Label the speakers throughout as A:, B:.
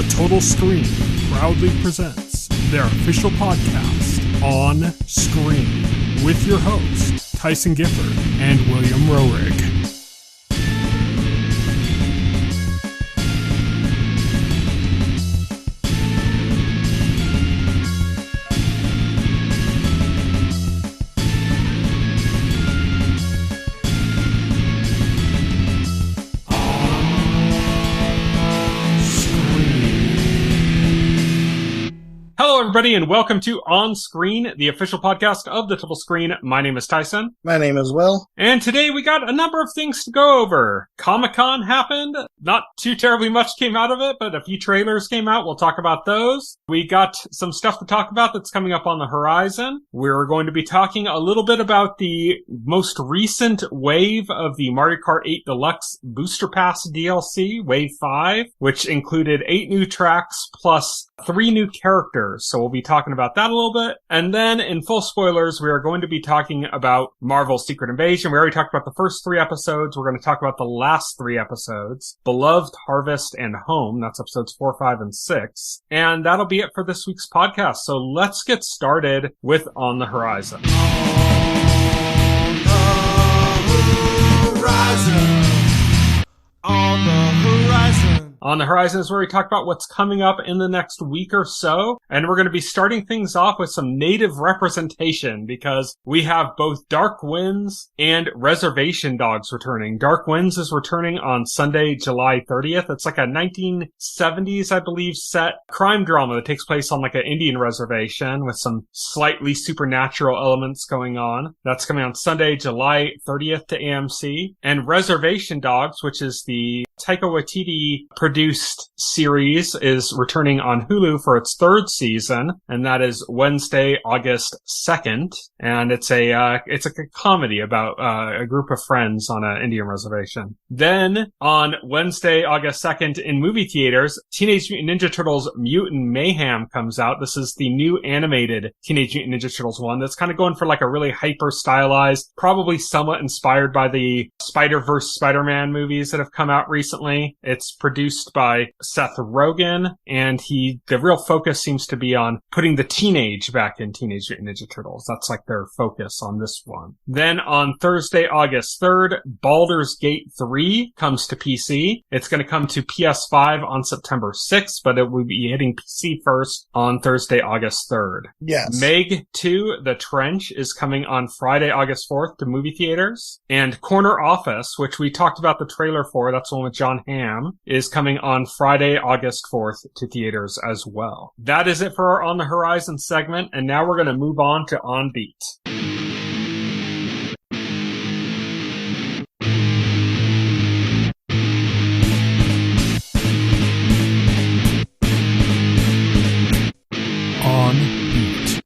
A: The Total Screen proudly presents their official podcast, On Screen, with your hosts, Tyson Gifford and William Roerig. Hello, everybody, and welcome to On Screen, the official podcast of the Total Screen. My name is Tyson.
B: My name is Will.
A: And today we got a number of things to go over. Comic-Con happened. Not too terribly much came out of it, but a few trailers came out. We'll talk about those. We got some stuff to talk about that's coming up on the horizon. We're going to be talking a little bit about the most recent wave of the Mario Kart 8 Deluxe Booster Pass DLC, Wave 5, which included 8 new tracks plus 3 new characters. So we'll be talking about that a little bit. And then in full spoilers, we are going to be talking about Marvel's Secret Invasion. We already talked about the first 3 episodes. We're going to talk about the last 3 episodes, Beloved, Harvest, and Home. That's episodes 4, 5, and 6. And that'll be it for this week's podcast. So let's get started with On the Horizon. On the horizon. On the horizon. On the Horizon is where we talk about what's coming up in the next week or so. And we're going to be starting things off with some native representation because we have both Dark Winds and Reservation Dogs returning. Dark Winds is returning on Sunday, July 30th. It's like a 1970s, I believe, set crime drama that takes place on like an Indian reservation with some slightly supernatural elements going on. That's coming on Sunday, July 30th to AMC. And Reservation Dogs, which is the Taika Waititi produced series, is returning on Hulu for its 3rd season, and that is Wednesday, August 2nd. And it's a comedy about a group of friends on an Indian reservation. Then on Wednesday, August 2nd, in movie theaters, Teenage Mutant Ninja Turtles Mutant Mayhem comes out. This is the new animated Teenage Mutant Ninja Turtles one that's kind of going for like a really hyper stylized, probably somewhat inspired by the Spider-Verse Spider-Man movies that have come out recently. It's produced by Seth Rogen, and the real focus seems to be on putting the teenage back in Teenage Mutant Ninja Turtles. That's like their focus on this one. Then on Thursday, August 3rd, Baldur's Gate 3 comes to PC. It's going to come to PS5 on September 6th, but it will be hitting PC first on Thursday, August 3rd.
B: Yes.
A: Meg 2, The Trench, is coming on Friday, August 4th to movie theaters. And Corner Office, which we talked about the trailer for, that's the one with John Hamm, is coming on Friday, August 4th to theaters as well. That is it for our On the Horizon segment, and now we're going to move on to On Beat. On Beat.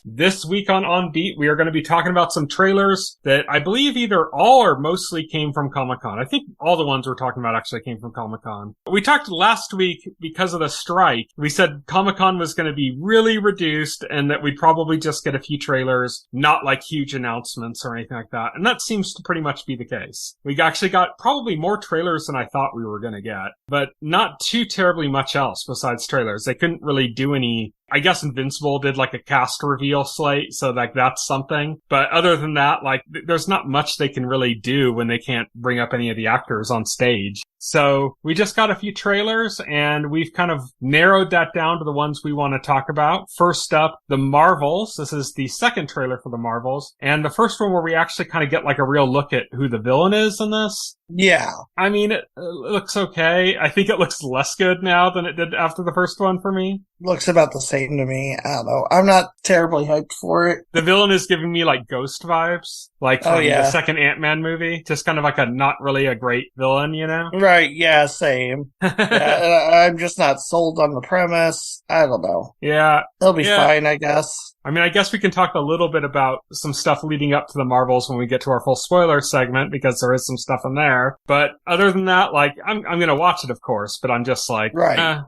A: This week on Beat, we are going to be talking about some trailers that I believe either all or mostly came from Comic-Con. I think all the ones we're talking about actually came from Comic-Con. We talked last week because of the strike. We said Comic-Con was going to be really reduced and that we'd probably just get a few trailers, not like huge announcements or anything like that. And that seems to pretty much be the case. We actually got probably more trailers than I thought we were going to get, but not too terribly much else besides trailers. They couldn't really do any. I guess Invincible did like a cast reveal slate, so like that's something. But other than that, like there's not much they can really do when they can't bring up any of the actors on stage. So we just got a few trailers and we've kind of narrowed that down to the ones we want to talk about. First up, the Marvels. This is the second trailer for the Marvels. And the first one where we actually kind of get like a real look at who the villain is in this.
B: Yeah.
A: I mean, it looks okay. I think it looks less good now than it did after the first one for me.
B: Looks about the same to me. I don't know. I'm not terribly hyped for it.
A: The villain is giving me like Ghost vibes, like from the second Ant-Man movie. Just kind of like a not really a great villain, you know?
B: Right, yeah, same. I'm just not sold on the premise. I don't know.
A: Yeah.
B: It'll be fine, I guess.
A: I mean, I guess we can talk a little bit about some stuff leading up to the Marvels when we get to our full spoiler segment, because there is some stuff in there. But other than that, like, I'm going to watch it, of course, but I'm just like, I'm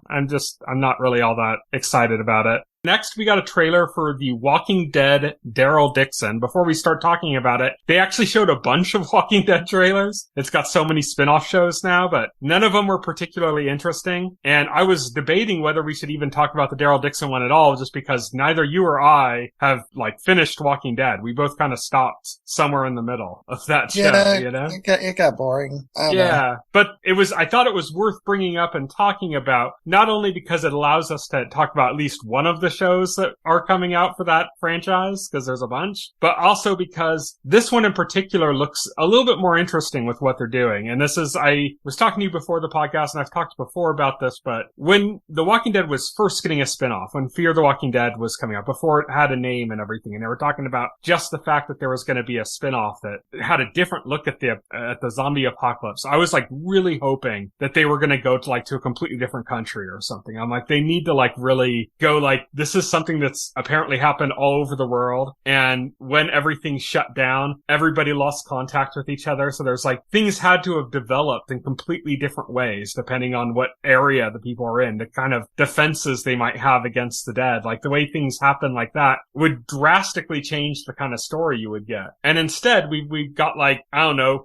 A: not really all that excited about it. Next, we got a trailer for The Walking Dead Daryl Dixon. Before we start talking about it, they actually showed a bunch of Walking Dead trailers. It's got so many spin-off shows now, but none of them were particularly interesting. And I was debating whether we should even talk about the Daryl Dixon one at all, just because neither you or I have, finished Walking Dead. We both kind of stopped somewhere in the middle of that show, you know?
B: It got boring.
A: Yeah, but I thought it was worth bringing up and talking about, not only because it allows us to talk about at least one of the shows that are coming out for that franchise, because there's a bunch, but also because this one in particular looks a little bit more interesting with what they're doing. And I was talking to you before the podcast, and I've talked before about this, but when The Walking Dead was first getting a spinoff, when Fear the Walking Dead was coming out, before it had a name and everything, and they were talking about just the fact that there was going to be a spinoff that had a different look at the zombie apocalypse, I was really hoping that they were going to go to a completely different country or something. I'm they need to really go this is something that's apparently happened all over the world. And when everything shut down, everybody lost contact with each other. So there's things had to have developed in completely different ways, depending on what area the people are in, the kind of defenses they might have against the dead. The way things happen like that would drastically change the kind of story you would get. And instead, we've got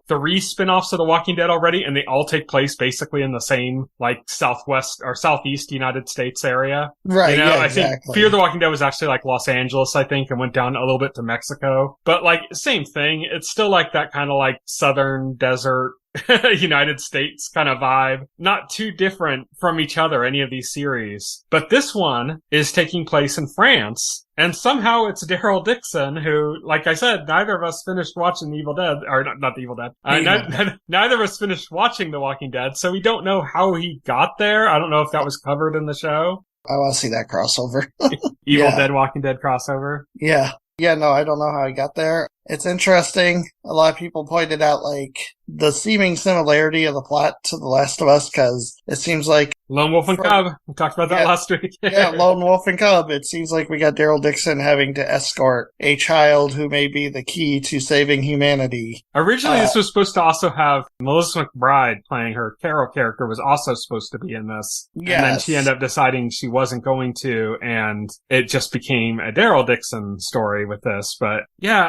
A: 3 spin-offs of The Walking Dead already, and they all take place basically in the same southwest or southeast United States area.
B: Right. Yeah,
A: I think Fear the Walking Dead was actually Los Angeles, I think, and went down a little bit to Mexico. But same thing. It's still that kind of southern desert United States kind of vibe. Not too different from each other, any of these series. But this one is taking place in France. And somehow it's Daryl Dixon, who, like I said, neither of us finished watching The Evil Dead, or not The Evil Dead. Neither of us finished watching The Walking Dead, so we don't know how he got there. I don't know if that was covered in the show.
B: I want to see that crossover.
A: Evil Dead, Walking Dead crossover.
B: Yeah. Yeah, no, I don't know how he got there. It's interesting. A lot of people pointed out, the seeming similarity of the plot to The Last of Us, because it seems like
A: Lone Wolf and Cub. We talked about that last week.
B: Yeah, Lone Wolf and Cub. It seems like we got Daryl Dixon having to escort a child who may be the key to saving humanity.
A: Originally, this was supposed to also have Melissa McBride playing her. Carol character was also supposed to be in this. Yes. And then she ended up deciding she wasn't going to, and it just became a Daryl Dixon story with this. But yeah,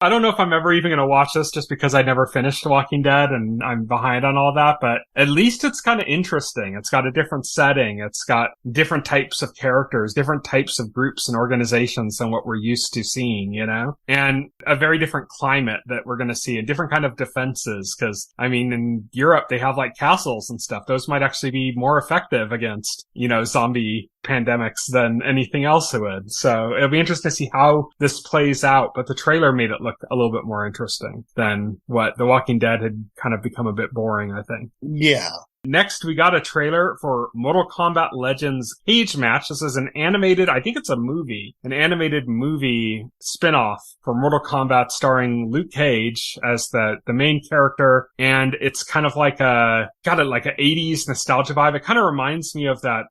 A: I don't know if I'm ever even going to watch this just because I never finished Walking Dead and I'm behind on all that, but at least it's kind of interesting. It's got a different setting. It's got different types of characters, different types of groups and organizations than what we're used to seeing, and a very different climate that we're going to see and different kind of defenses. Cause in Europe, they have castles and stuff. Those might actually be more effective against, zombie pandemics than anything else would. So it'll be interesting to see how this plays out, but the trailer made it look a little bit more interesting than what The Walking Dead had kind of become a bit boring, I think.
B: Yeah.
A: Next, we got a trailer for Mortal Kombat Legends Cage Match. This is an animated animated movie spin-off for Mortal Kombat starring Luke Cage as the main character. And it's kind of got an 80s nostalgia vibe. It kind of reminds me of that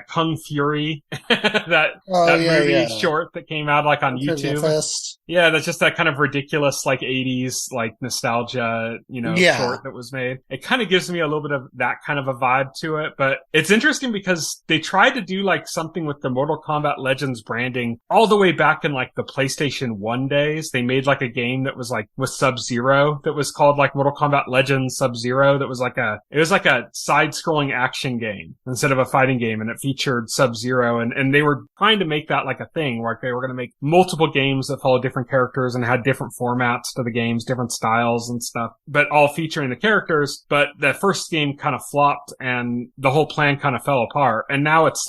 A: Kung Fury, that movie short that came out on YouTube. Yeah, that's just that kind of ridiculous 80s nostalgia, short that was made. It kind of gives me a little bit of that kind of a vibe to it, but it's interesting because they tried to do something with the Mortal Kombat Legends branding all the way back in the PlayStation 1 days. They made a game that was with Sub-Zero that was called Mortal Kombat Legends Sub-Zero, that was a side-scrolling action game instead of a fighting game, and it featured Sub-Zero, and they were trying to make that a thing where they were going to make multiple games that followed different characters and had different formats to the games, different styles and stuff, but all featuring the characters. But the first game kind of flopped and the whole plan kind of fell apart. And now it's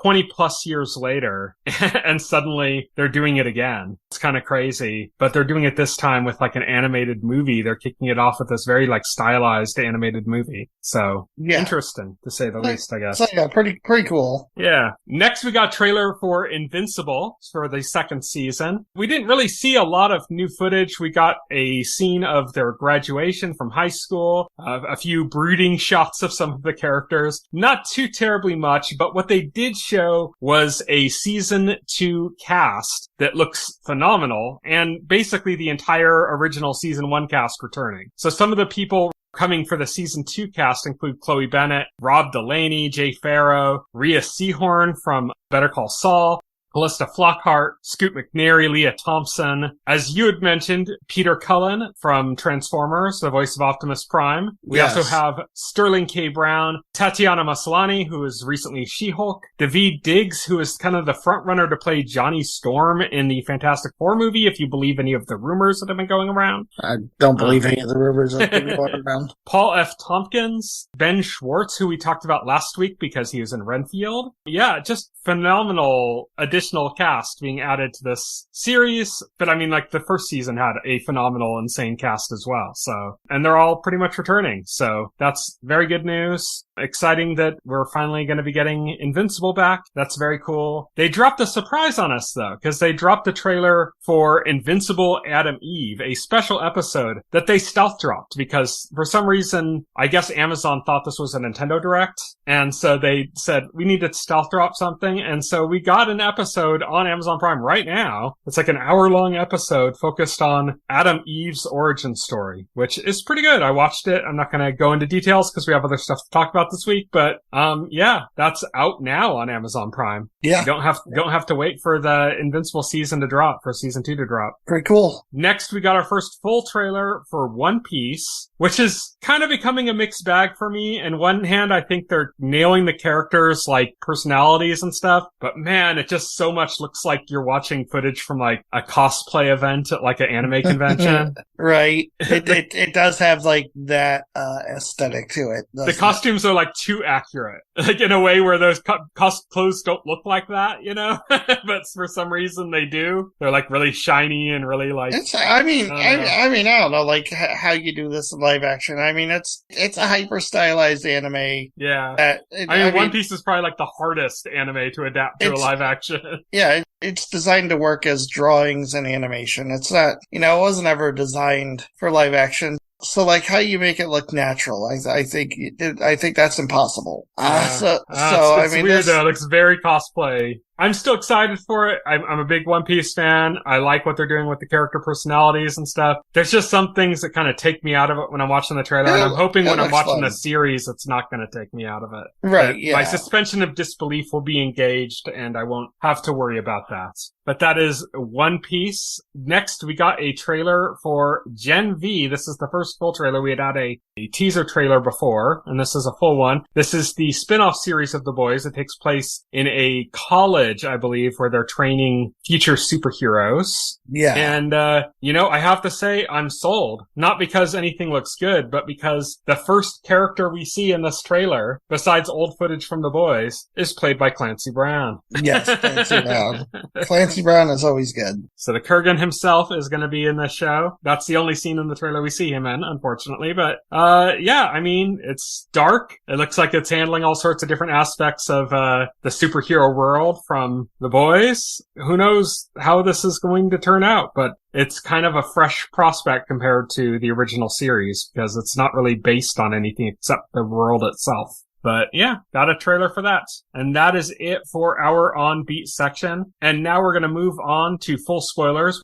A: 20 plus years later and suddenly they're doing it again. It's kind of crazy, but they're doing it this time with an animated movie. They're kicking it off with this very stylized animated movie. So interesting to say the least, I guess.
B: So yeah, pretty cool.
A: Yeah. Next we got trailer for Invincible for the second season. We didn't really see a lot of new footage. We got a scene of their graduation from high school, a few brooding shots of some of the characters. Not too terribly much, but what they did show was a season 2 cast that looks phenomenal, and basically the entire original season 1 cast returning. So some of the people Coming for the season 2 cast include Chloe Bennett, Rob Delaney, Jay Farrow, Rhea Seehorn from Better Call Saul, Callista Flockhart, Scoot McNairy, Leah Thompson. As you had mentioned, Peter Cullen from Transformers, the voice of Optimus Prime. We also have Sterling K. Brown, Tatiana Maslany, who is recently She-Hulk, Daveed Diggs, who is kind of the front runner to play Johnny Storm in the Fantastic Four movie, if you believe any of the rumors that have been going around.
B: I don't believe any of the rumors that have been going around.
A: Paul F. Tompkins, Ben Schwartz, who we talked about last week because he was in Renfield. Yeah, just phenomenal additional cast being added to this series. But I mean, like, the first season had a phenomenal, insane cast as well. So, and they're all pretty much returning. So that's very good news. Exciting that we're finally going to be getting Invincible back. That's very cool. They dropped a surprise on us, though, because they dropped the trailer for Invincible Adam Eve, a special episode that they stealth dropped because for some reason, I guess Amazon thought this was a Nintendo Direct. And so they said, we need to stealth drop something. And so we got an episode on Amazon Prime right now. It's like an hour-long episode focused on Adam Eve's origin story, which is pretty good. I watched it. I'm not going to go into details because we have other stuff to talk about this week, but yeah, that's out now on Amazon Prime.
B: Yeah.
A: You don't have to wait for the Invincible season to drop, for season 2 to drop.
B: Pretty cool.
A: Next, we got our first full trailer for One Piece, which is kind of becoming a mixed bag for me. On one hand, I think they're nailing the characters, like personalities and stuff, but man, it just so much looks like you're watching footage from like a cosplay event at like an anime convention.
B: Right. It does have like that aesthetic to it.
A: The costumes are like too accurate, like in a way where those clothes don't look like that, you know, but for some reason they do. They're like really shiny and really like.
B: I don't know, like how you do this in live action. I mean, it's a hyper stylized anime.
A: Yeah. One Piece is probably like the hardest anime to adapt to a live action.
B: Yeah. It's designed to work as drawings and animation. It's not, it wasn't ever designed for live action. So, like, how you make it look natural? I think that's impossible.
A: It's weird though. It looks very cosplay. I'm still excited for it. I'm a big One Piece fan. I like what they're doing with the character personalities and stuff. There's just some things that kind of take me out of it when I'm watching the trailer, and I'm hoping when I'm watching the series, it's not going to take me out of it.
B: Right, yeah.
A: My suspension of disbelief will be engaged, and I won't have to worry about that. But that is One Piece. Next, we got a trailer for Gen V. This is the first full trailer. We had a teaser trailer before, and this is a full one. This is the spin-off series of The Boys. It takes place in a college, I believe, where they're training future superheroes.
B: Yeah.
A: And, I have to say I'm sold. Not because anything looks good, but because the first character we see in this trailer, besides old footage from The Boys, is played by Clancy Brown.
B: Yes, Clancy Brown. Clancy Brown is always good.
A: So the Kurgan himself is going to be in this show. That's the only scene in the trailer we see him in, unfortunately. But, it's dark. It looks like it's handling all sorts of different aspects of, the superhero world from The Boys. Who knows how this is going to turn out, but it's kind of a fresh prospect compared to the original series because it's not really based on anything except the world itself. But yeah, got a trailer for that. And that is it for our On Beat section. And now we're going to move on to full spoilers.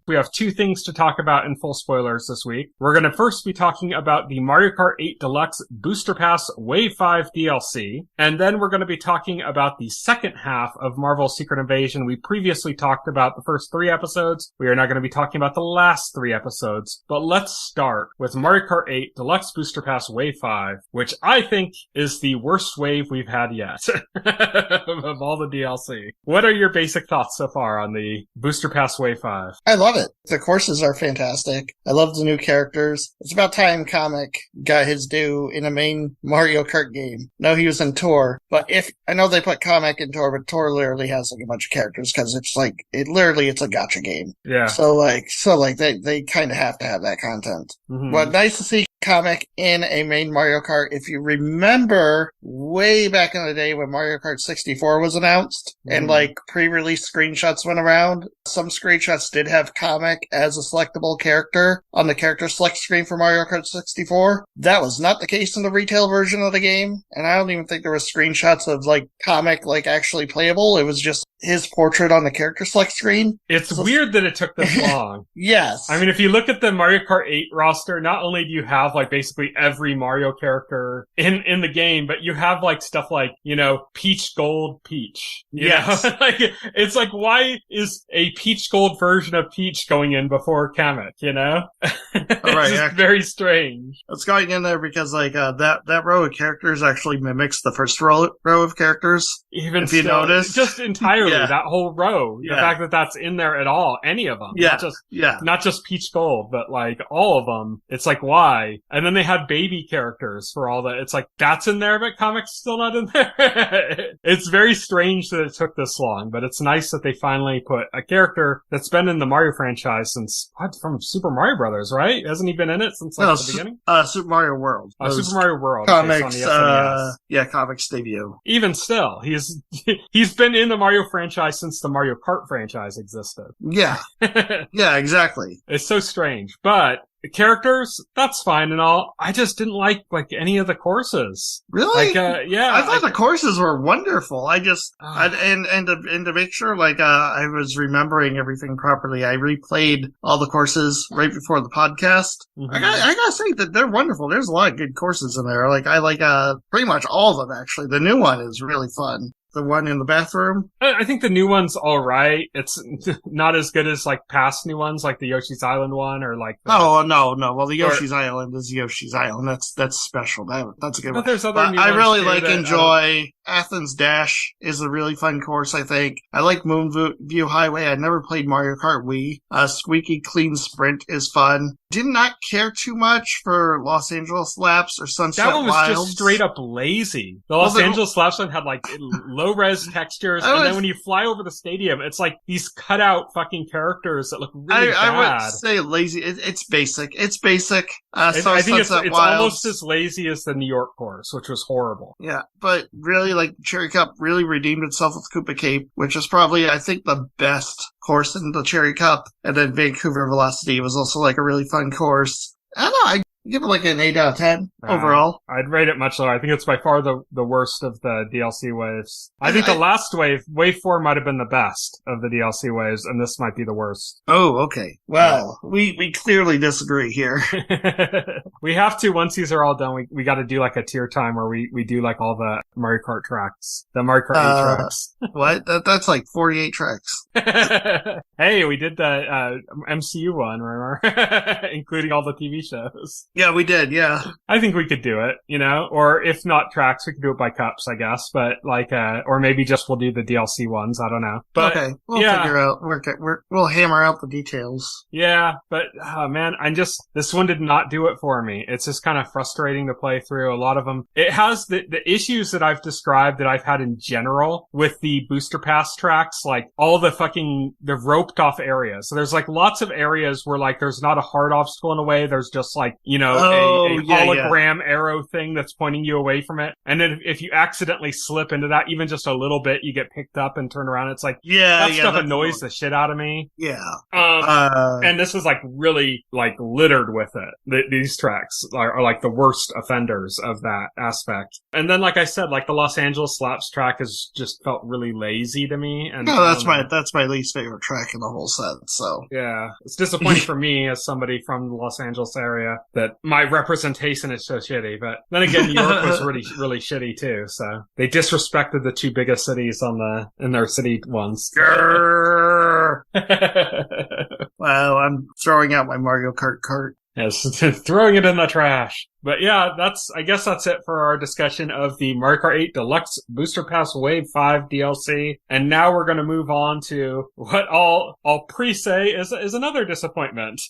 A: We have two things to talk about in full spoilers this week. We're going to first be talking about the Mario Kart 8 Deluxe Booster Pass Wave 5 DLC, and then we're going to be talking about the second half of Marvel's Secret Invasion. We previously talked about the first 3 episodes. We are now going to be talking about the last 3 episodes. But let's start with Mario Kart 8 Deluxe Booster Pass Wave 5, which I think is the worst wave we've had yet of all the DLC. What are your basic thoughts so far on the Booster Pass Wave 5?
B: I love it. The courses are fantastic. I love the new characters. It's about time Comic got his due in a main Mario Kart game. No, he was in Tour, but I know they put Comic in Tour, but Tour literally has like a bunch of characters because it's a gacha game.
A: Yeah.
B: So they kind of have to have that content. Mm-hmm. But nice to see comic in a main Mario Kart. If you remember way back in the day when Mario Kart 64 was announced and like pre-release screenshots went around, some screenshots did have comic as a selectable character on the character select screen for Mario Kart 64. That was not the case in the retail version of the game, and I don't even think there was screenshots of like comic like actually playable. It was just his portrait on the character select screen.
A: It's weird that it took this long.
B: Yes.
A: I mean, if you look at the Mario Kart 8 roster, not only do you have like basically every Mario character in the game, but you have like stuff like, you know, Peach Gold Peach.
B: Yes.
A: Like, it's like, why is a Peach Gold version of Peach going in before Kamek, you know? It's just very strange.
B: It's going in there because like that row of characters actually mimics the first row of characters.
A: Even if you notice, just entirely that whole row. The fact that that's in there at all, any of them, not just Peach Gold, but like all of them. It's like, why? And then they had baby characters for all that. It's like, that's in there, but Kamek's still not in there. It's very strange that it took this long, but it's nice that they finally put a character that's been in the Mario franchise since from Super Mario Brothers, right? Hasn't he been in it since like the beginning?
B: Super Mario World.
A: Super Mario World.
B: Comics, Comics debut.
A: Even still, he's been in the Mario franchise since the Mario Kart franchise existed.
B: Yeah. Yeah, exactly.
A: It's so strange, but the characters, that's fine and all. I just didn't like any of the courses.
B: Really?
A: Yeah.
B: I thought the courses were wonderful. And to make sure, I was remembering everything properly, I replayed all the courses right before the podcast. Mm-hmm. I gotta say that they're wonderful. There's a lot of good courses in there. I like pretty much all of them, actually. The new one is really fun. The one in the bathroom?
A: I think the new one's alright. It's not as good as, past new ones, like the Yoshi's Island one, or
B: Oh, no. Well, the Yoshi's Island is Yoshi's Island. That's special. That's a good one.
A: There's other new
B: I
A: ones
B: really enjoy Athens Dash is a really fun course, I think. I like Moonview Highway. I never played Mario Kart Wii. Squeaky Clean Sprint is fun. Did not care too much for Los Angeles Laps or Sunset Wilds.
A: That one was just straight up lazy. The Los Angeles Laps one had low-res textures, and then when you fly over the stadium, it's like these cut-out fucking characters that look really bad.
B: I would say lazy. It's basic. It's basic.
A: I think it's almost as lazy as the New York course, which was horrible.
B: Yeah, but really, Cherry Cup really redeemed itself with Koopa Cape, which is probably, I think, the best course in the Cherry Cup. And then Vancouver Velocity was also a really fun course. I don't know, I give it an 8 out of 10 overall.
A: I'd rate it much lower. I think it's by far the worst of the DLC waves. I think the last wave 4 might have been the best of the DLC waves, and this might be the worst.
B: Oh, okay. Well, we clearly disagree here.
A: We have to, once these are all done, we got to do a tier time where we do all the Mario Kart tracks. The Mario Kart 8 tracks.
B: What? That's 48 tracks.
A: Hey, we did the MCU one, remember? Including all the TV shows.
B: Yeah, we did, yeah.
A: I think we could do it, or if not tracks, we could do it by cups, I guess, but or maybe just we'll do the DLC ones, I don't know. But
B: okay, we'll figure out, we'll hammer out the details.
A: Yeah, but, man, this one did not do it for me. It's just kind of frustrating to play through. A lot of them, it has the issues that I've described that I've had in general with the booster pass tracks, all the roped off areas. So there's lots of areas where there's not a hard obstacle in a way, there's just a hologram arrow thing that's pointing you away from it. And then if you accidentally slip into that even just a little bit, you get picked up and turned around. It's that stuff annoys the shit out of me.
B: Yeah.
A: And this is really littered with it. These tracks are the worst offenders of that aspect. And then like I said, the Los Angeles Slaps track has just felt really lazy to me. And
B: that's my least favorite track in the whole set, so.
A: Yeah. It's disappointing for me as somebody from the Los Angeles area that my representation is so shitty. But then again, New York was really, really shitty too. So they disrespected the two biggest cities in their city ones.
B: Well, I'm throwing out my Mario Kart cart.
A: Yes, throwing it in the trash. But yeah, I guess that's it for our discussion of the Mario Kart 8 Deluxe Booster Pass Wave 5 DLC. And now we're going to move on to what I'll pre-say is another disappointment,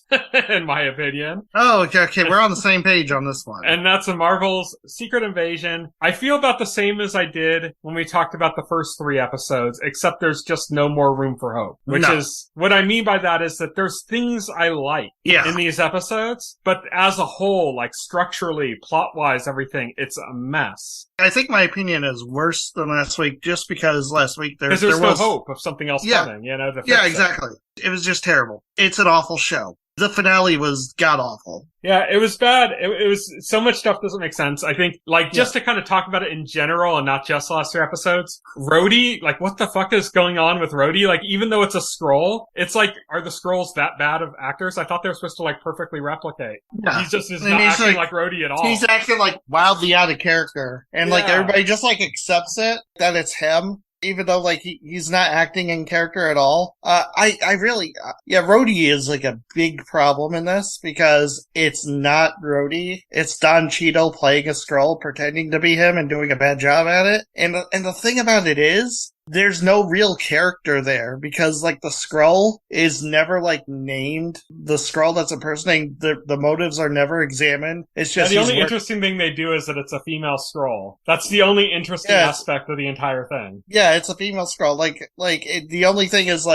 A: in my opinion.
B: Oh, okay, we're on the same page on this one.
A: And that's a Marvel's Secret Invasion. I feel about the same as I did when we talked about the first 3 episodes, except there's just no more room for hope. Which is, what I mean by that is that there's things I like in these episodes, but as a whole, like structurally, plot-wise, everything, it's a mess.
B: I think my opinion is worse than last week, just because last week there was
A: no hope of something else coming, to fix
B: exactly. It was just terrible. It's an awful show. The finale was god-awful.
A: Yeah, it was bad. It was, so much stuff doesn't make sense. I think, just to kind of talk about it in general and not just the last 2 episodes, Rhodey, what the fuck is going on with Rhodey? Even though it's a scroll, it's are the scrolls that bad of actors? I thought they were supposed to, perfectly replicate. Yeah. He's not acting like Rhodey at all.
B: He's acting, wildly out of character. And, everybody just, accepts it, that it's him. Even though, he's not acting in character at all. Rhodey is, a big problem in this, because it's not Rhodey. It's Don Cheadle playing a Skrull, pretending to be him and doing a bad job at it. And the thing about it is, there's no real character there, because, the Skrull is never, named. The Skrull that's impersonating, the motives are never examined. It's just...
A: the only interesting thing they do is that it's a female Skrull. That's the only interesting aspect of the entire thing.
B: Yeah, it's a female Skrull. The only thing is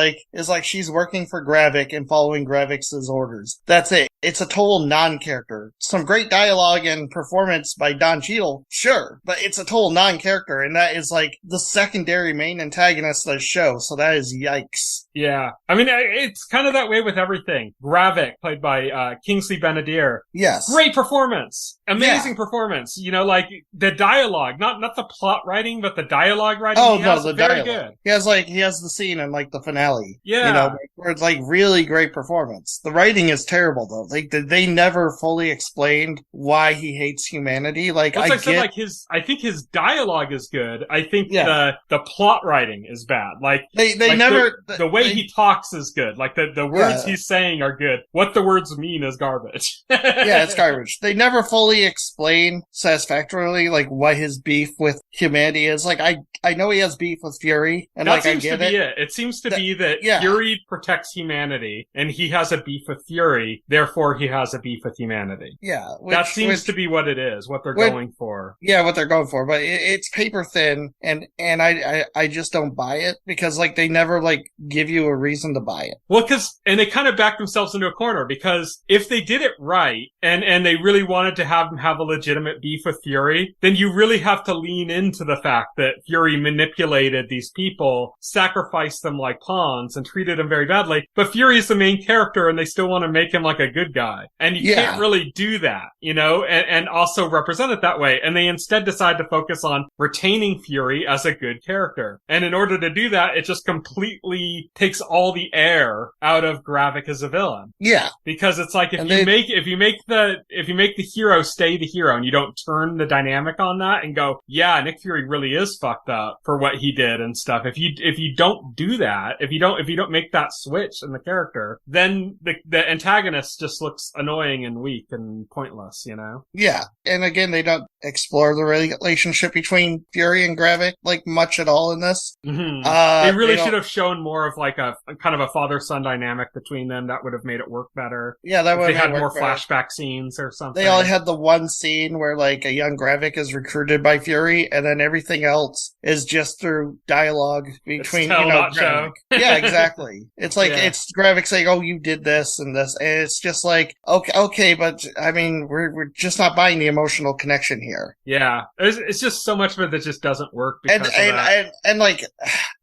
B: she's working for Gravik and following Gravik's orders. That's it. It's a total non-character. Some great dialogue and performance by Don Cheadle, sure, but it's a total non-character, and that is, the secondary main antagonist of the show, so that is yikes.
A: Yeah. I mean, it's kind of that way with everything. Gravik, played by Kingsley Ben-Adir.
B: Yes.
A: Great performance. Amazing performance. The dialogue, not the plot writing, but the dialogue writing.
B: Oh, no, the
A: very
B: dialogue.
A: Good.
B: He has the scene in, the finale.
A: Yeah.
B: Where it's, really great performance. The writing is terrible, though. They never fully explained why he hates humanity. I
A: think his dialogue is good. I think the plot writing is bad. The way he talks is good. The words he's saying are good. What the words mean is garbage.
B: Yeah, it's garbage. They never fully explain satisfactorily, what his beef with humanity is. I know he has beef with Fury, and
A: that
B: I
A: seems
B: get
A: to be it. It seems to be that Fury protects humanity, and he has a beef with Fury, therefore he has a beef with humanity.
B: Yeah.
A: That seems to be what it is, what they're going for.
B: Yeah, what they're going for, but it's paper thin, and I just don't buy it, because, they never, give you a reason to buy it.
A: Well, and they kind of back themselves into a corner, because if they did it right, and they really wanted to have him have a legitimate beef with Fury, then you really have to lean into the fact that Fury manipulated these people, sacrificed them like pawns, and treated them very badly, but Fury's the main character, and they still want to make him like a good guy. And you can't really do that, and also represent it that way. And they instead decide to focus on retaining Fury as a good character. And in order to do that, it just completely takes all the air out of Gravik as a villain.
B: Yeah.
A: Because it's if you make the hero stay the hero, and you don't turn the dynamic on that and go, yeah, Nick Fury really is fucked up for what he did and stuff. If you don't do that, if you don't make that switch in the character, then the antagonist just looks annoying and weak and pointless,
B: Yeah. And again, they don't explore the relationship between Fury and Gravik, much at all in this.
A: Mm-hmm. They really should have shown more of a kind of a father-son dynamic between them. That would have made it work better.
B: Yeah, that would have
A: had more flashback scenes or something.
B: They only had the one scene where a young Gravik is recruited by Fury, and then everything else is just through dialogue between Gravik. Yeah, exactly. It's it's Gravik saying, "Oh, you did this and this," and it's just okay, but I mean, we're just not buying the emotional connection here.
A: Yeah, it's just so much of it that just doesn't work because of that.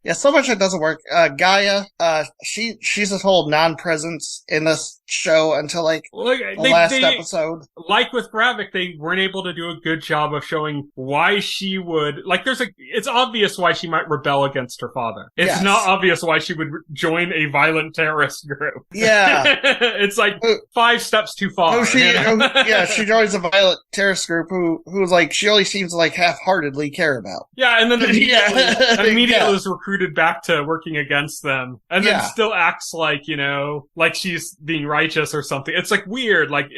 B: Yeah, so much that doesn't work. Gaia, she's a whole non-presence in this show until the last episode.
A: Like with Gravik, they weren't able to do a good job of showing why she would, it's obvious why she might rebel against her father. It's not obvious why she would join a violent terrorist group.
B: Yeah.
A: It's 5 steps too far.
B: She joins a violent terrorist group who she only seems to half-heartedly care about.
A: Yeah, and then immediately was recruited back to working against them, and then still acts like she's being right self-righteous or something. It's like weird. Like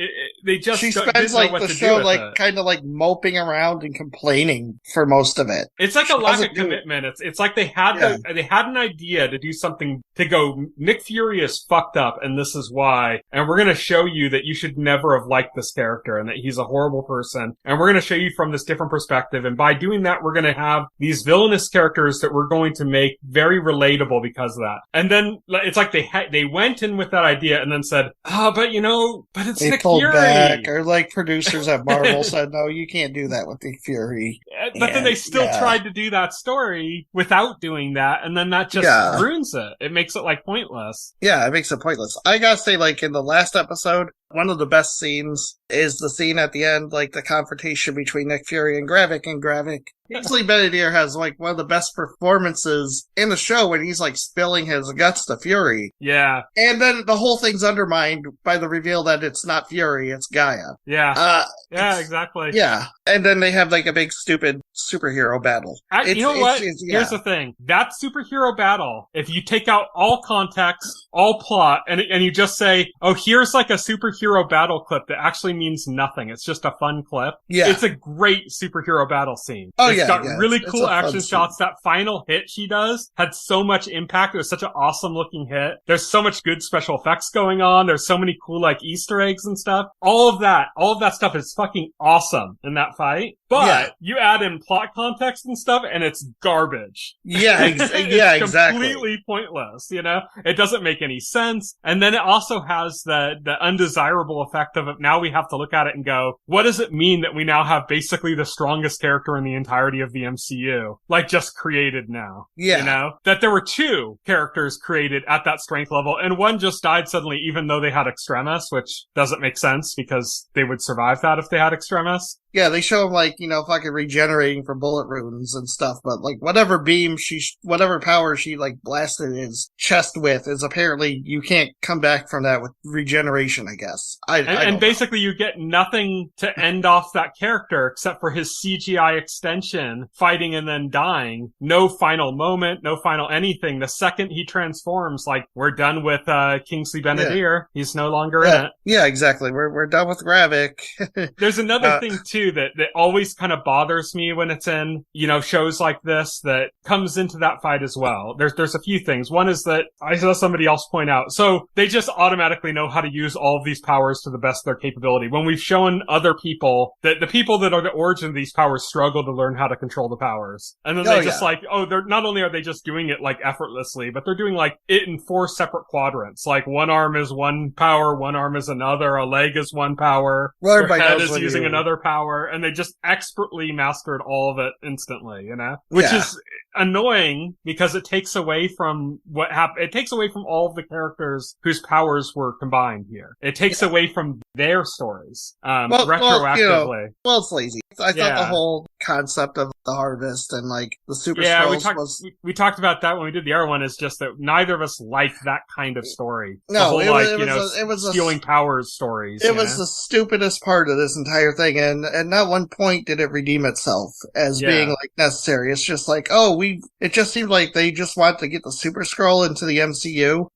A: they just
B: she
A: didn't
B: spends
A: know
B: like
A: what
B: the
A: to
B: show
A: do with
B: like
A: it.
B: kind of like moping around and complaining for most of it.
A: It's like
B: She
A: a lack
B: doesn't
A: of
B: do-
A: commitment. It's like they had an idea to do something to go, Nick Fury is fucked up and this is why, and we're gonna show you that you should never have liked this character and that he's a horrible person, and we're gonna show you from this different perspective, and by doing that we're gonna have these villainous characters that we're going to make very relatable because of that. And then it's like they went in with that idea and then said, but it's
B: They
A: Nick
B: pulled
A: Fury.
B: back, or like producers at Marvel said, no, you can't do that with Nick Fury.
A: But then they still tried to do that story without doing that, and then that just ruins it. It makes it like pointless.
B: Yeah, it makes it pointless. I gotta say, like in the last episode, one of the best scenes is the scene at the end, like the confrontation between Nick Fury and Gravik. Kingsley Benedict has like one of the best performances in the show when he's like spilling his guts to Fury.
A: Yeah.
B: And then the whole thing's undermined by the reveal that it's not Fury, it's Gaia.
A: Yeah. Yeah, exactly.
B: Yeah. And then they have like a big stupid superhero battle.
A: You know what? Here's the thing. That superhero battle, if you take out all context, all plot, and you just say, oh, here's like a superhero battle clip that actually means nothing. It's just a fun clip. Yeah. It's a great superhero battle scene. It's got really cool action shots. That final hit she does had so much impact. It was such an awesome looking hit. There's so much good special effects going on. There's so many cool like Easter eggs and stuff. All of that stuff is fucking awesome in that fight. But you add in plot context and stuff and it's garbage.
B: Yeah,
A: it's completely pointless, It doesn't make any sense. And then it also has the undesirable effect of it. Now we have to look at it and go, what does it mean that we now have basically the strongest character in the entirety of the MCU, like just created now?
B: Yeah.
A: That there were two characters created at that strength level and one just died suddenly even though they had Extremis, which doesn't make sense because they would survive that if they had Extremis.
B: Yeah, they show him like, fucking regenerating from bullet runes and stuff, but like whatever whatever power she like blasted his chest with is apparently you can't come back from that with regeneration, I guess. And
A: basically you get nothing to end off that character except for his CGI extension fighting and then dying. No final moment, no final anything. The second he transforms, like we're done with Kingsley Benedict. Yeah. He's no longer in it.
B: Yeah, exactly. We're done with Gravik.
A: There's another thing too that always kind of bothers me when it's in, shows like this that comes into that fight as well. There's a few things. One is that I saw somebody else point out. So they just automatically know how to use all of these powers to the best of their capability. When we've shown other people that the people that are the origin of these powers struggle to learn how to control the powers. And then they're not only are they just doing it like effortlessly, but they're doing like it in 4 separate quadrants. Like one arm is one power, one arm is another, a leg is one power, their head is using another power. And they just expertly mastered all of it instantly, Which is annoying because it takes away from what happened. It takes away from all of the characters whose powers were combined here. It takes away from their stories, retroactively.
B: Well, it's lazy. I thought the whole concept of the harvest and like the super scrolls
A: we talked about that when we did the other one. Is just that neither of us liked that kind of story.
B: No,
A: the whole, it was stealing powers stories.
B: It was the stupidest part of this entire thing, and not one point did it redeem itself as being like necessary. It's just like, it just seemed like they just want to get the Super Scroll into the MCU,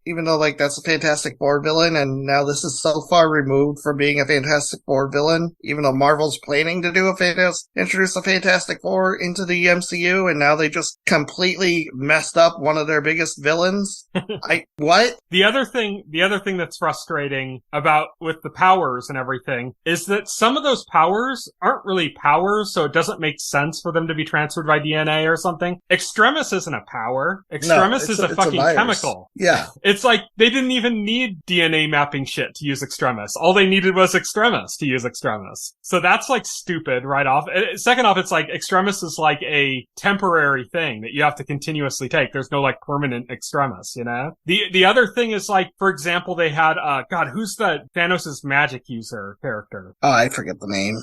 B: even though like that's a Fantastic Four villain, and now this is so far removed from being a Fantastic Four villain, even though Marvel's planning to introduce a Fantastic Four into the MCU, and now they just completely messed up one of their biggest villains. What?
A: The other thing that's frustrating about with the powers and everything is that some of those powers aren't really powers, so it doesn't make sense for them to be transferred by DNA or something. Extremis isn't a power. Extremis is a fucking chemical.
B: Yeah.
A: It's like they didn't even need DNA mapping shit to use Extremis. All they needed was Extremis to use Extremis. So that's like stupid right off. Second off, it's like Extremis is like a temporary thing that you have to continuously take. There's no like permanent Extremis, The other thing is like, for example, they had, who's the Thanos' magic user character?
B: Oh, I forget the name.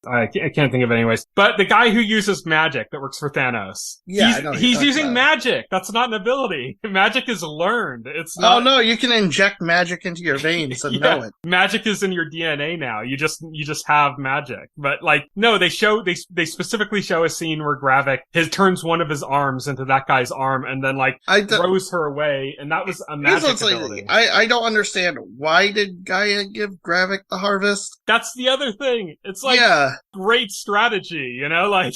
A: I can't think of it anyways. But the guy who uses magic that works for Thanos.
B: Yeah,
A: he's using magic. That's not an ability. Magic is learned. It's
B: not... Oh, no, you can inject magic into your veins and know it.
A: Magic is in your DNA now. You just have magic. But, like, no, they specifically show a scene where Gravik turns one of his arms into that guy's arm and then, like, throws her away, and that was a magic ability.
B: I don't understand. Why did Gaia give Gravik the harvest?
A: That's the other thing. It's like, great strategy, you know? Like,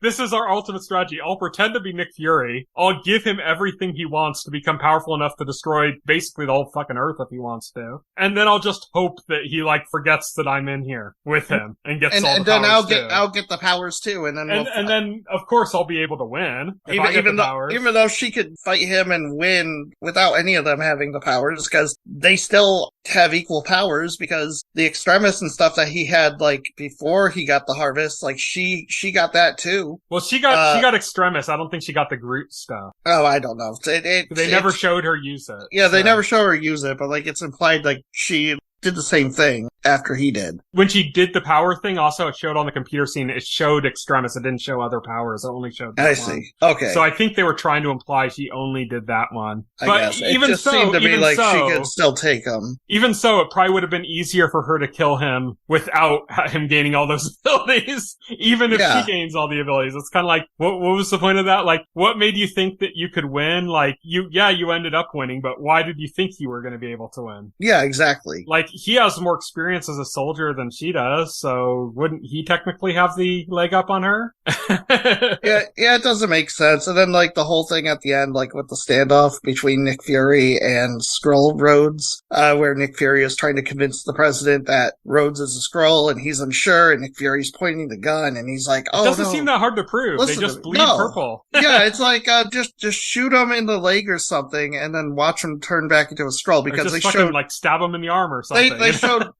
A: this is our ultimate strategy. I'll pretend to be Nick Fury. I'll give him everything he wants to become powerful enough to destroy basically the whole fucking Earth if he wants to. And then I'll just hope that he, like, forgets that I'm in here with him and gets all the powers. And then
B: I'll get the powers too, and then
A: then of course I'll be able to win. Even
B: though she could fight him and win without any of them having the powers, because they still have equal powers, because the extremists and stuff that he had, like, before he got the harvest, like, she got that too.
A: Well, she got extremists. I don't think she got the Groot stuff.
B: Oh, I don't know.
A: They never showed her use it.
B: Yeah, they never show her use it, but, like, it's implied, like, she did the same thing after he did.
A: When she did the power thing, also, it showed on the computer scene, it showed extremis. It didn't show other powers. It only showed that one.
B: I see. Okay.
A: So I think they were trying to imply she only did that one.
B: But guess. Even so, seemed to be like she could still take him.
A: Even so, it probably would have been easier for her to kill him without him gaining all those abilities. Even if she gains all the abilities. It's kind of like, what was the point of that? Like, what made you think that you could win? Like, you ended up winning, but why did you think you were going to be able to win?
B: Yeah, exactly.
A: Like, he has more experience as a soldier than she does, so wouldn't he technically have the leg up on her?
B: yeah, it doesn't make sense. And then, like, the whole thing at the end, like, with the standoff between Nick Fury and Skrull Rhodes, where Nick Fury is trying to convince the president that Rhodes is a Skrull, and he's unsure, and Nick Fury's pointing the gun, and he's like, oh,
A: it doesn't seem that hard to prove. They just bleed purple.
B: Yeah, it's like, just shoot him in the leg or something, and then watch him turn back into a Skrull, because they showed...
A: like, stab him in the arm or something.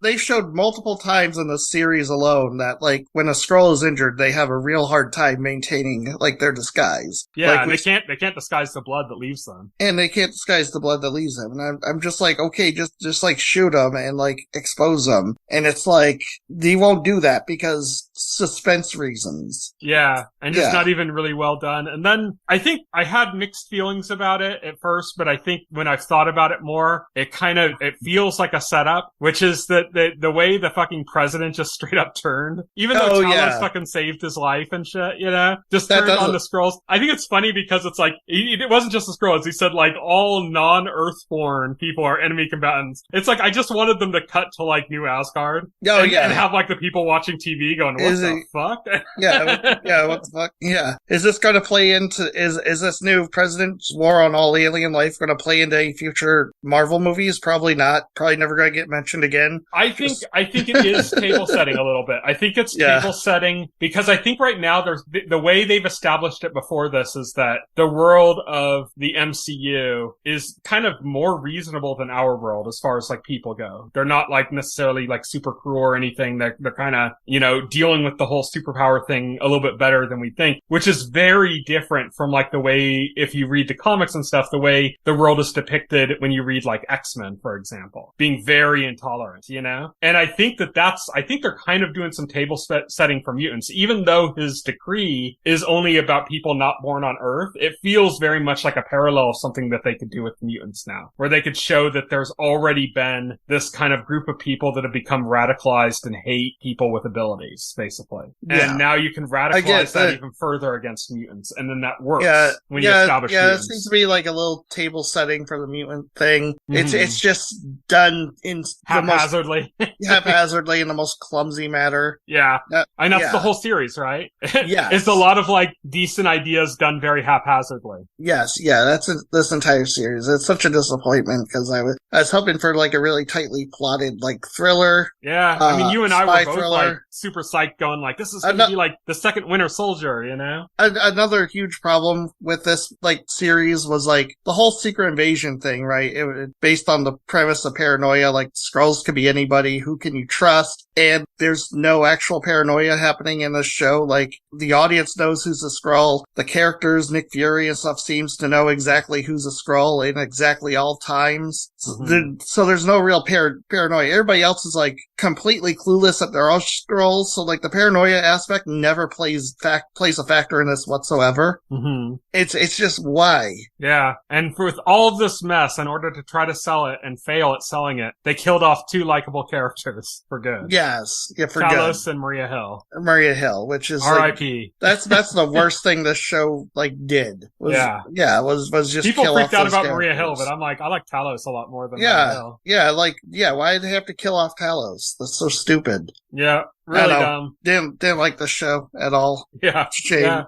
B: They showed multiple times in the series alone that, like, when a Skrull is injured, they have a real hard time maintaining, like, their disguise.
A: Yeah, like, they can't disguise the blood that leaves them.
B: And they can't disguise the blood that leaves them. And I'm just like, okay, just like shoot them and, like, expose them. And it's like, they won't do that because suspense reasons.
A: Yeah, and just not even really well done. And then I think I had mixed feelings about it at first, but I think when I've thought about it more, it feels like a setup, which is that the way the fucking president just straight up turned, even though Talos fucking saved his life and shit, you know, just turned on the Skrulls. I think it's funny because it's like, it wasn't just the Skrulls. He said, like, all non-Earthborn people are enemy combatants. It's like, I just wanted them to cut to, like, New Asgard. And have, like, the people watching TV going, what the fuck?
B: What the fuck? Yeah. Is this going to play into, is this new President's War on All Alien Life going to play into any future Marvel movies? Probably not. Probably never going to get mentioned again.
A: I think it is table setting a little bit. I think it's table setting because I think right now there's the way they've established it before this is that the world of the MCU is kind of more reasonable than our world as far as like people go. They're not like necessarily like super cruel or anything. They're kind of, you know, dealing with the whole superpower thing a little bit better than we think, which is very different from like the way, if you read the comics and stuff, the way the world is depicted when you read like X-Men, for example, being very intolerant, you know? And I think they're kind of doing some table setting for mutants. Even though his decree is only about people not born on Earth, it feels very much like a parallel of something that they could do with mutants now, where they could show that there's already been this kind of group of people that have become radicalized and hate people with abilities, basically. Yeah. And now you can radicalize that even further against mutants, and then that works when you establish mutants.
B: It seems to be like a little table setting for the mutant thing. Mm-hmm. It's just done in
A: haphazardly.
B: Haphazardly in the most clumsy manner.
A: Yeah. And that's the whole series, right?
B: Yeah.
A: It's a lot of like decent ideas done very haphazardly.
B: Yes, yeah, that's this entire series. It's such a disappointment because I was hoping for like a really tightly plotted like thriller.
A: Yeah, I mean, you and I were both
B: thriller.
A: Like super psyched going like, this is going to be like the second Winter Soldier, you know?
B: Another huge problem with this like series was like the whole secret invasion thing, right? It based on the premise of paranoia, like Skrulls could be anybody, who can you trust? And there's no actual paranoia happening in this show. Like, the audience knows who's a Skrull. The characters, Nick Fury and stuff, seems to know exactly who's a Skrull in exactly all times. Mm-hmm. So there's no real paranoia. Everybody else is, like, completely clueless that they're all Skrulls. So, like, the paranoia aspect never plays a factor in this whatsoever.
A: Mm-hmm.
B: It's just why.
A: Yeah, and with all of this mess, in order to try to sell it and fail at selling it, they killed off 2 likable characters for good.
B: Yes, yeah, for
A: Talos
B: good.
A: and Maria Hill.
B: Maria Hill, which is
A: R.I.P.
B: That's the worst thing this show did. Was just
A: people
B: kill
A: freaked
B: off
A: out
B: those
A: about
B: characters.
A: Maria Hill, but I'm like, I like Talos a lot more than Maria Hill.
B: Why did they have to kill off Talos? That's so stupid.
A: Yeah, really dumb.
B: Didn't like the show at all.
A: Yeah.
B: Shame.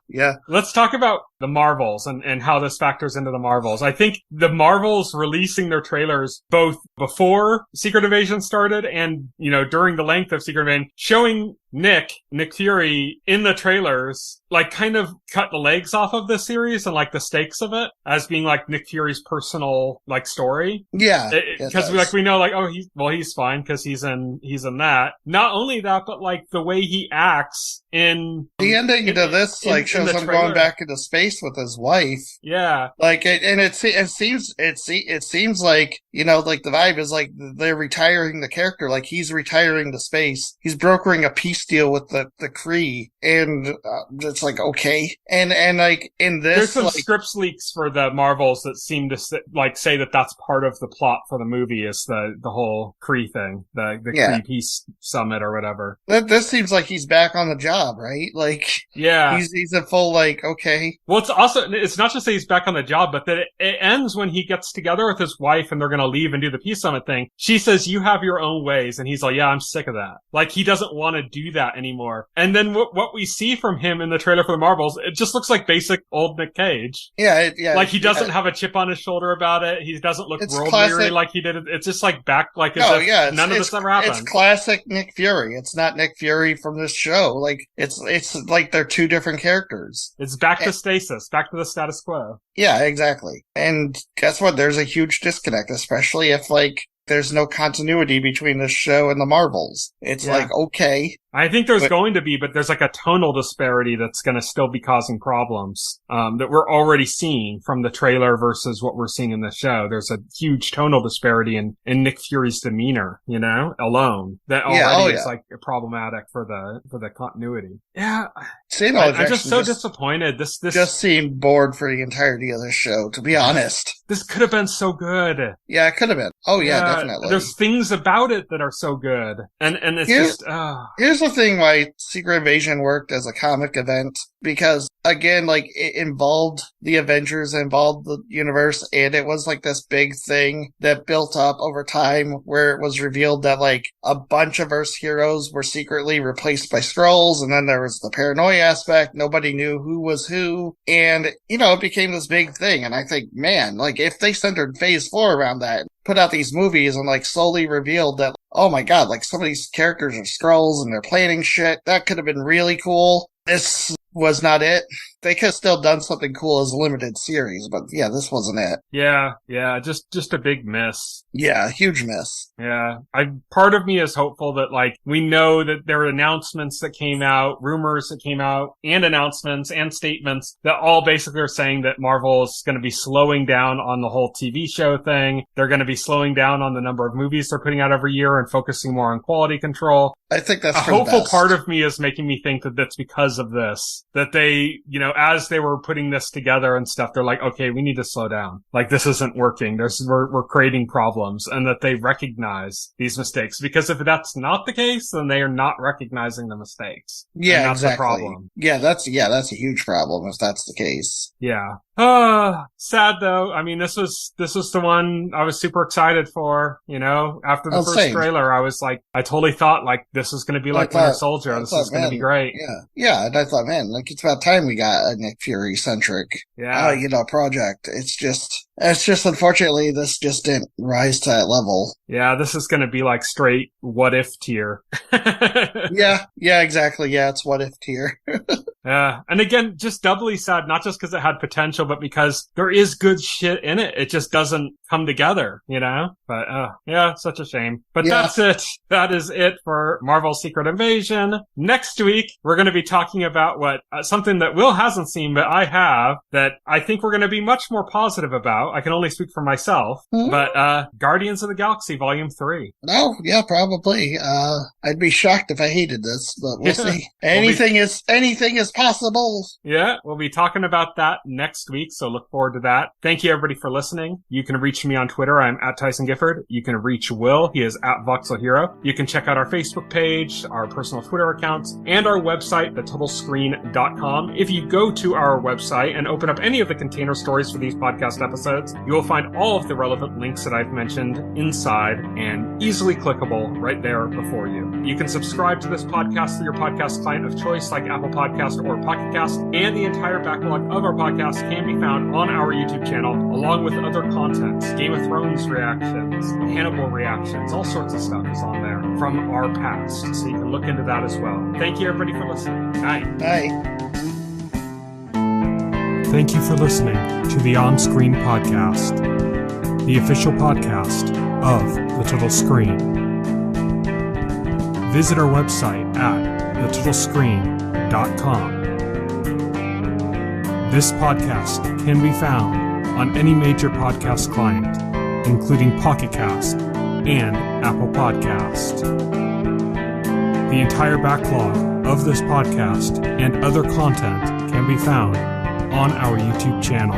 A: Yeah. Let's talk about the Marvels and how this factors into the Marvels. I think the Marvels releasing their trailers both before Secret Invasion started and, during the length of Secret Invasion, showing Nick Fury in the trailers, like, kind of cut the legs off of the series and, like, the stakes of it as being, like, Nick Fury's personal, like, story.
B: Yeah.
A: Because we know, like, he's fine because he's in that. Not only that, but, like, the way he acts in
B: the ending to this, shows him going back into space with his wife.
A: Yeah.
B: Like, it seems like, like the vibe is like they're retiring the character, like he's retiring to space. He's brokering a peace deal with the Kree, and it's like, okay. And like in this,
A: there's some scripts leaks for the Marvels that seem to say that that's part of the plot for the movie is the whole Kree thing, the Kree peace summit or whatever.
B: This seems like he's back on the job, right? Like,
A: yeah,
B: he's a full, like, okay.
A: Well, it's not just that he's back on the job, but that it ends when he gets together with his wife and they're going to leave and do the peace summit thing. She says, "You have your own ways," and he's like, "Yeah, I'm sick of that." Like, he doesn't want to do that anymore. And then what we see from him in the trailer for the Marvels, it just looks like basic old Nick Cage.
B: Yeah.
A: Like, he doesn't have a chip on his shoulder about it. He doesn't look world-weary like he did. It's just like back, like none of this ever happened.
B: It's classic Nick Fury. It's not Nick Fury from this show. Like, it's like they're 2 different characters.
A: It's back to stasis, back to the status quo.
B: Yeah, exactly. And guess what? There's a huge disconnect, especially if, like, there's no continuity between this show and the Marvels. It's like, okay.
A: I think there's going to be, but there's like a tonal disparity that's going to still be causing problems, that we're already seeing from the trailer versus what we're seeing in the show. There's a huge tonal disparity in Nick Fury's demeanor, alone. That already is like problematic for the continuity. Yeah. I'm just so disappointed. This
B: just seemed bored for the entirety of the show, to be honest.
A: This could have been so good.
B: Yeah, it could have been. Oh yeah, definitely.
A: There's things about it that are so good. And it's
B: Here's the thing why Secret Invasion worked as a comic event, because again, like, it involved the Avengers, involved the universe, and it was like this big thing that built up over time where it was revealed that, like, a bunch of Earth's heroes were secretly replaced by Skrulls, and then there was the paranoia aspect. Nobody knew who was who, and, it became this big thing. And I think, man, like, if they centered Phase 4 around that, put out these movies and, like, slowly revealed that, oh my god, like, some of these characters are Skrulls and they're planning shit, that could have been really cool. This was not it. They could have still done something cool as a limited series, but yeah, this wasn't it.
A: Yeah, just a big miss.
B: Yeah, huge miss.
A: Yeah, part of me is hopeful that, like, we know that there are announcements that came out, rumors that came out, and announcements and statements that all basically are saying that Marvel is going to be slowing down on the whole TV show thing. They're going to be slowing down on the number of movies they're putting out every year and focusing more on quality control.
B: I think that's
A: a hopeful part of me is making me think that that's because of this. That they, as they were putting this together and stuff, they're like, okay, we need to slow down. Like, this isn't working. We're creating problems, and that they recognize these mistakes. Because if that's not the case, then they are not recognizing the mistakes.
B: Yeah,
A: and that's
B: exactly.
A: the problem.
B: Yeah, that's a huge problem if that's the case.
A: Yeah. Sad though. I mean, this was the one I was super excited for, after the first trailer. I was like, I totally thought, like, this is going to be like Winter Soldier. This is going to be great.
B: Yeah. Yeah. And I thought, man, like, it's about time we got a Nick Fury centric, project. It's just unfortunately this just didn't rise to that level.
A: Yeah. This is going to be like straight what if tier.
B: Yeah. Yeah, exactly. Yeah. It's what if tier.
A: Yeah. And again, just doubly sad, not just because it had potential, but because there is good shit in it. It just doesn't come together, But, yeah, such a shame. But that's it. That is it for Marvel Secret Invasion. Next week, we're going to be talking about something that Will hasn't seen, but I have, that I think we're going to be much more positive about. know. I can only speak for myself. But Guardians of the Galaxy Volume 3.
B: Oh, yeah, probably. I'd be shocked if I hated this, but we'll see. Anything is possible.
A: Yeah, we'll be talking about that next week, so look forward to that. Thank you, everybody, for listening. You can reach me on Twitter. I'm at Tyson Gifford. You can reach Will. He is at Voxel Hero. You can check out our Facebook page, our personal Twitter accounts, and our website, thetotalscreen.com. If you go to our website and open up any of the container stories for these podcast episodes, you will find all of the relevant links that I've mentioned inside and easily clickable right there before you. You can subscribe to this podcast through your podcast client of choice like Apple Podcast or Pocket Cast, and the entire backlog of our podcast can be found on our YouTube channel, along with other content. Game of Thrones reactions, Hannibal reactions, all sorts of stuff is on there from our past, so you can look into that as well. Thank you, everybody, for listening. Night.
B: Bye.
A: Thank you for listening to the OnScreen podcast, the official podcast of The Total Screen. Visit our website at thetotalscreen.com. This podcast can be found on any major podcast client, including Pocket Cast and Apple Podcast. The entire backlog of this podcast and other content can be found on our YouTube channel.